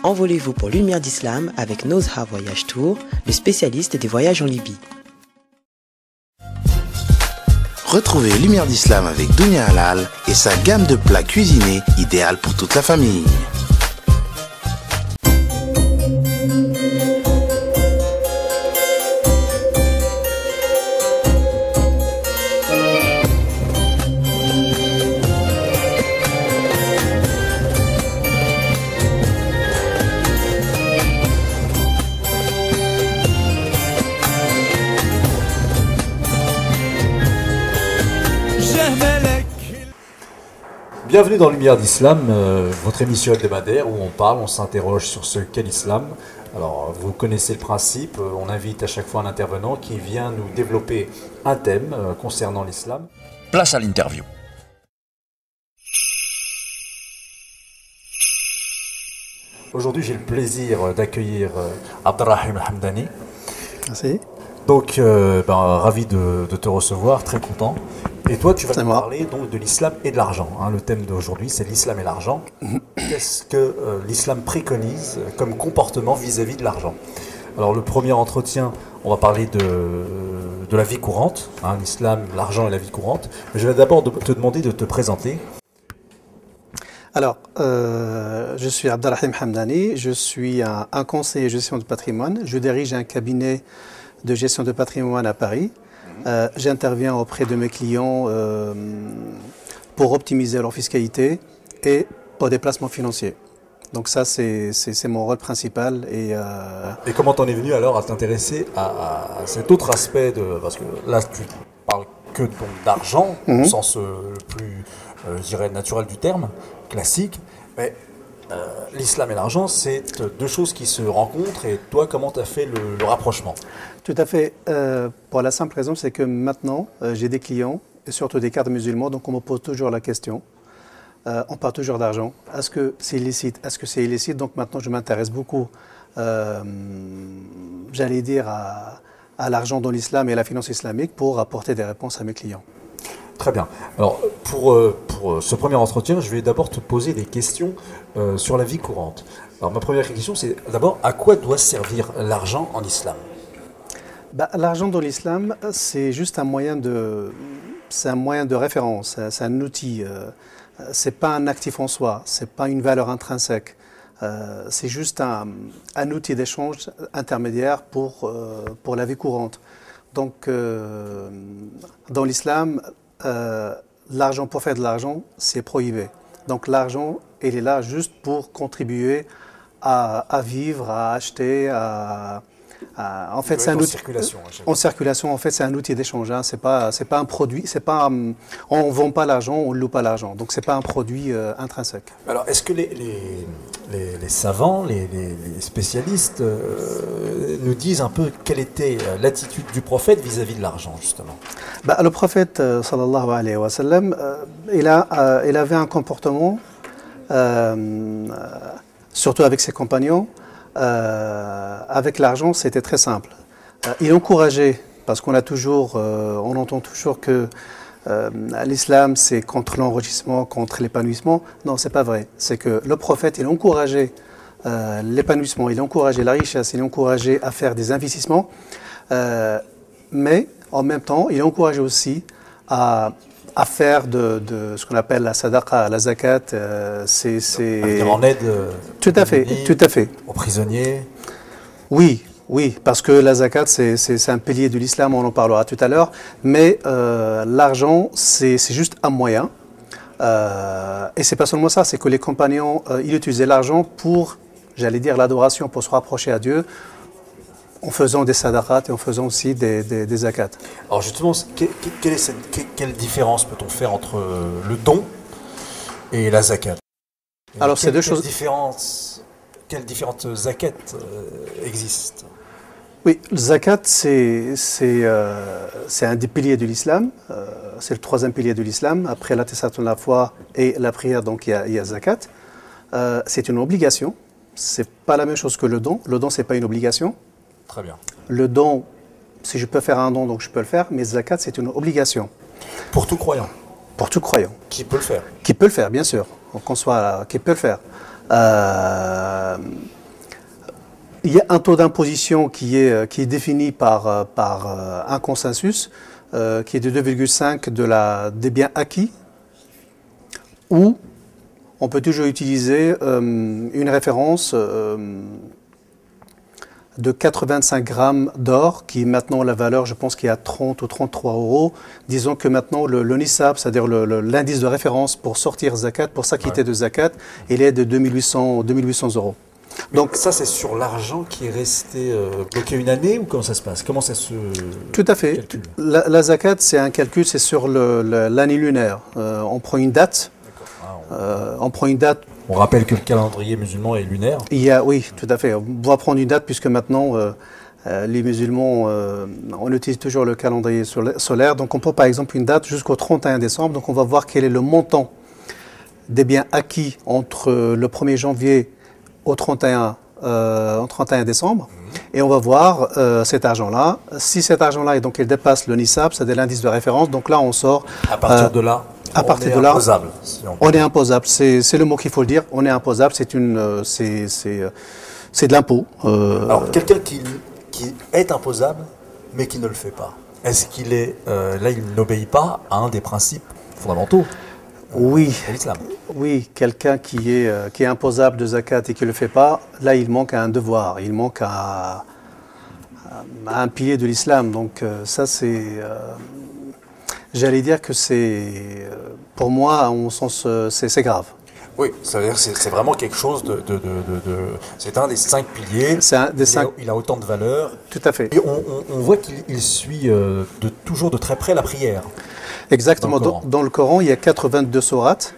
Envolez-vous pour Lumière d'Islam avec Nozha Voyage Tour, le spécialiste des voyages en Libye. Retrouvez Lumière d'Islam avec Dounia Halal et sa gamme de plats cuisinés idéale pour toute la famille. Bienvenue dans Lumière d'Islam, votre émission hebdomadaire où on s'interroge sur ce qu'est l'islam. Alors, vous connaissez le principe, on invite à chaque fois un intervenant qui vient nous développer un thème concernant l'islam. Place à l'interview. Aujourd'hui, j'ai le plaisir d'accueillir Abdelrahim Hamdani. Merci. Donc, ravi de te recevoir, très content. Et toi, tu vas nous parler donc de l'islam et de l'argent. Le thème d'aujourd'hui, c'est l'islam et l'argent. Qu'est-ce que l'islam préconise comme comportement vis-à-vis de l'argent? Alors, le premier entretien, on va parler de la vie courante. L'islam, l'argent et la vie courante. Mais je vais d'abord te demander de te présenter. Alors, je suis Abdelrahim Hamdani. Je suis un conseiller gestion de patrimoine. Je dirige un cabinet de gestion de patrimoine à Paris. J'interviens auprès de mes clients pour optimiser leur fiscalité et pour des placements financiers. Donc ça, c'est mon rôle principal. Et comment t'en es venu alors à t'intéresser à cet autre aspect parce que là, tu parles que d'argent, au sens le plus, je dirais, naturel du terme, classique. Mais l'islam et l'argent, c'est deux choses qui se rencontrent. Et toi, comment tu as fait le rapprochement? Tout à fait. Pour la simple raison, c'est que maintenant, j'ai des clients, et surtout des cadres musulmans, donc on me pose toujours la question. On parle toujours d'argent. Est-ce que c'est illicite? Est-ce que c'est illicite? Donc maintenant, je m'intéresse beaucoup, j'allais dire, à l'argent dans l'islam et à la finance islamique pour apporter des réponses à mes clients. Très bien. Alors, pour ce premier entretien, je vais d'abord te poser des questions sur la vie courante. Alors, ma première question, c'est d'abord, à quoi doit servir l'argent en islam? L'argent dans l'islam, c'est juste un moyen de référence, c'est un outil. C'est pas un actif en soi, c'est pas une valeur intrinsèque. C'est juste un outil d'échange intermédiaire pour la vie courante. Donc, dans l'islam, l'argent, pour faire de l'argent, c'est prohibé. Donc l'argent, il est là juste pour contribuer à vivre, à acheter, en fait, c'est un outil en circulation. En fait, c'est un outil d'échange. C'est pas un produit. On vend pas l'argent, on loue pas l'argent. Donc c'est pas un produit intrinsèque. Alors, est-ce que les savants, les spécialistes nous disent un peu quelle était l'attitude du prophète vis-à-vis de l'argent, justement? Le prophète, sallallahu alayhi wa sallam, il avait un comportement, surtout avec ses compagnons. Avec l'argent, c'était très simple. Il encourageait, parce on entend toujours que l'islam c'est contre l'enrichissement, contre l'épanouissement. Non, c'est pas vrai. C'est que le prophète, il encourageait l'épanouissement, il encourageait la richesse, il encourageait à faire des investissements, mais en même temps, il encourageait aussi à faire de ce qu'on appelle la sadaqa, la zakat, c'est en aide tout à fait aux prisonniers. Oui, parce que la zakat c'est un pilier de l'islam, on en parlera tout à l'heure, mais l'argent c'est juste un moyen, et c'est pas seulement ça, c'est que les compagnons ils utilisaient l'argent pour, j'allais dire, l'adoration, pour se rapprocher à Dieu, en faisant des sadaqat et en faisant aussi des zakats. Alors justement, quelle différence peut-on faire entre le don et la zakat? Alors c'est deux choses. Quelles différentes zakats existent? Oui, le zakat c'est un des piliers de l'islam. C'est le troisième pilier de l'islam. Après l'attestation de la foi et la prière, donc il y a zakat. C'est une obligation. C'est pas la même chose que le don. Le don c'est pas une obligation. Très bien. Le don, si je peux faire un don, donc je peux le faire, mais zakat, c'est une obligation. Pour tout croyant? Pour tout croyant. Qui peut le faire? Qui peut le faire, bien sûr. Qu'on soit qui peut le faire. Il y a un taux d'imposition qui est défini par un consensus qui est de 2,5 des biens acquis, ou on peut toujours utiliser une référence de 85 grammes d'or, qui maintenant la valeur, je pense, qui est à 30 ou 33 euros. Disons que maintenant le nisab, c'est-à-dire l'indice de référence pour sortir zakat, pour s'acquitter de zakat, il est de 2800 euros. Donc ça, c'est sur l'argent qui est resté bloqué une année, ou comment ça se passe? Comment ça se Tout à fait. calcule? La zakat, c'est un calcul, c'est sur l'année lunaire. On prend une date. On prend une date. On rappelle que le calendrier musulman est lunaire. Oui, tout à fait. On va prendre une date puisque maintenant, les musulmans, on utilise toujours le calendrier solaire. Donc on prend par exemple une date jusqu'au 31 décembre. Donc on va voir quel est le montant des biens acquis entre le 1er janvier au 31 décembre. Et on va voir cet argent-là. Si cet argent-là, et donc il dépasse le nisab, c'est-à-dire l'indice de référence, donc là on sort... À partir de là, on est imposable. On est imposable, c'est le mot qu'il faut le dire. On est imposable, c'est de l'impôt. Alors quelqu'un qui est imposable, mais qui ne le fait pas, est-ce qu'il est... là, il n'obéit pas à un des principes fondamentaux oui, de l'islam? Oui, quelqu'un qui est imposable de zakat et qui ne le fait pas, là il manque à un devoir, il manque à un pilier de l'islam. Donc ça c'est... j'allais dire que c'est... pour moi, en sens, c'est grave. Oui, c'est-à-dire c'est vraiment quelque chose c'est un des 5 piliers. C'est un des 5... Il a autant de valeur. Tout à fait. Et on voit qu'il suit toujours de très près la prière. Exactement. Dans le Coran, il y a 82 sourates.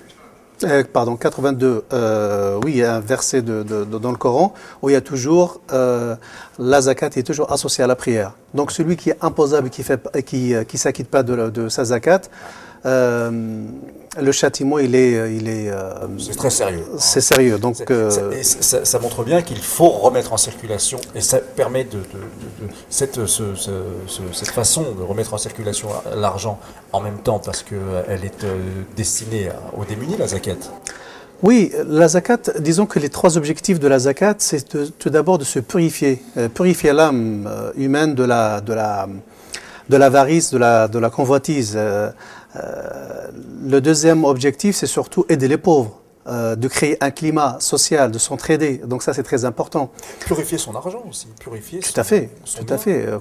82, oui, il y a un verset dans le Coran où il y a toujours, la zakat est toujours associée à la prière. Donc celui qui est imposable et qui s'acquitte pas de sa zakat, le châtiment, c'est très sérieux. C'est sérieux. Donc, ça montre bien qu'il faut remettre en circulation, et ça permet cette façon de remettre en circulation l'argent en même temps, parce qu'elle est destinée aux démunis, la zakat. Oui, la zakat, disons que les 3 objectifs de la zakat, c'est tout d'abord de se purifier, purifier l'âme humaine de l'avarice, de la convoitise. Le deuxième objectif, c'est surtout aider les pauvres, de créer un climat social, de s'entraider. Donc ça, c'est très important. Purifier son argent aussi. Purifier tout à fait.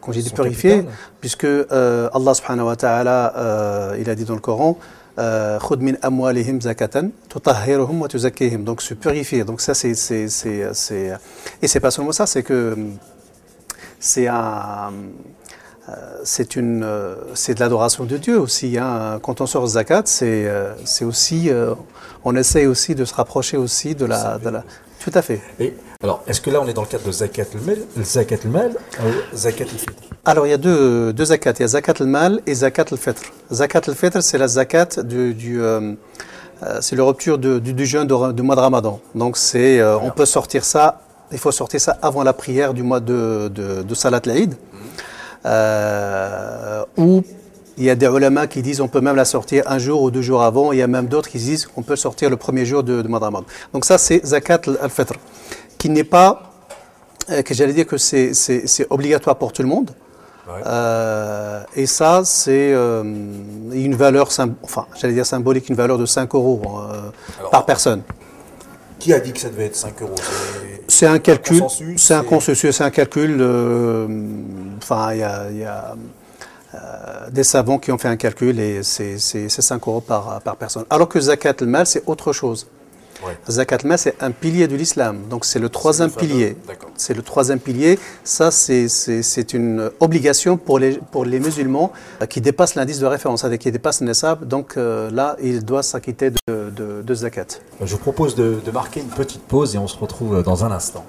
Quand j'ai dit purifier, puisque Allah subhanahu wa ta'ala, il a dit dans le Coran, خُذْ مِنْ أَمْوَالِهِمْ زَكَةً تُطَهِّرُهُمْ وَتُزَكِّيهِمْ. Donc se purifier. Donc ça, et c'est pas seulement ça, c'est que c'est de l'adoration de Dieu aussi. Hein. Quand on sort zakat, c'est aussi, on essaie aussi de se rapprocher aussi de la... Tout à fait. Et alors, est-ce que là on est dans le cadre de zakat al-mal ou zakat al-fitr? Alors il y a deux zakats. Il y a zakat al-mal et zakat al-fitr. Zakat al-fitr, c'est la zakat c'est la rupture du jeûne du mois de Ramadan. Donc on peut sortir ça. Il faut sortir ça avant la prière du mois de Salat al-Eid. Ou il y a des ulama qui disent on peut même la sortir 1 jour ou 2 jours avant. Il y a même d'autres qui disent qu'on peut sortir le premier jour de mois de Ramadan. Donc ça, c'est zakat al-fitr, qui n'est pas, que j'allais dire que c'est obligatoire pour tout le monde. Ouais. Et ça, c'est une valeur, j'allais dire symbolique, une valeur de 5 euros par personne. Qui a dit que ça devait être 5 euros? C'est un calcul, c'est un consensus, c'est un calcul. Il y a des savants qui ont fait un calcul et c'est 5 euros par personne. Alors que zakat al-mal, c'est autre chose. Ouais. Zakat al-mal, c'est un pilier de l'islam. Donc c'est le 3e pilier. C'est le 3e pilier. Ça, c'est une obligation pour les musulmans qui dépassent l'indice de référence, c'est-à-dire qui dépassent le nisab. Donc là, ils doivent s'acquitter de zakat. Je vous propose de marquer une petite pause et on se retrouve dans un instant.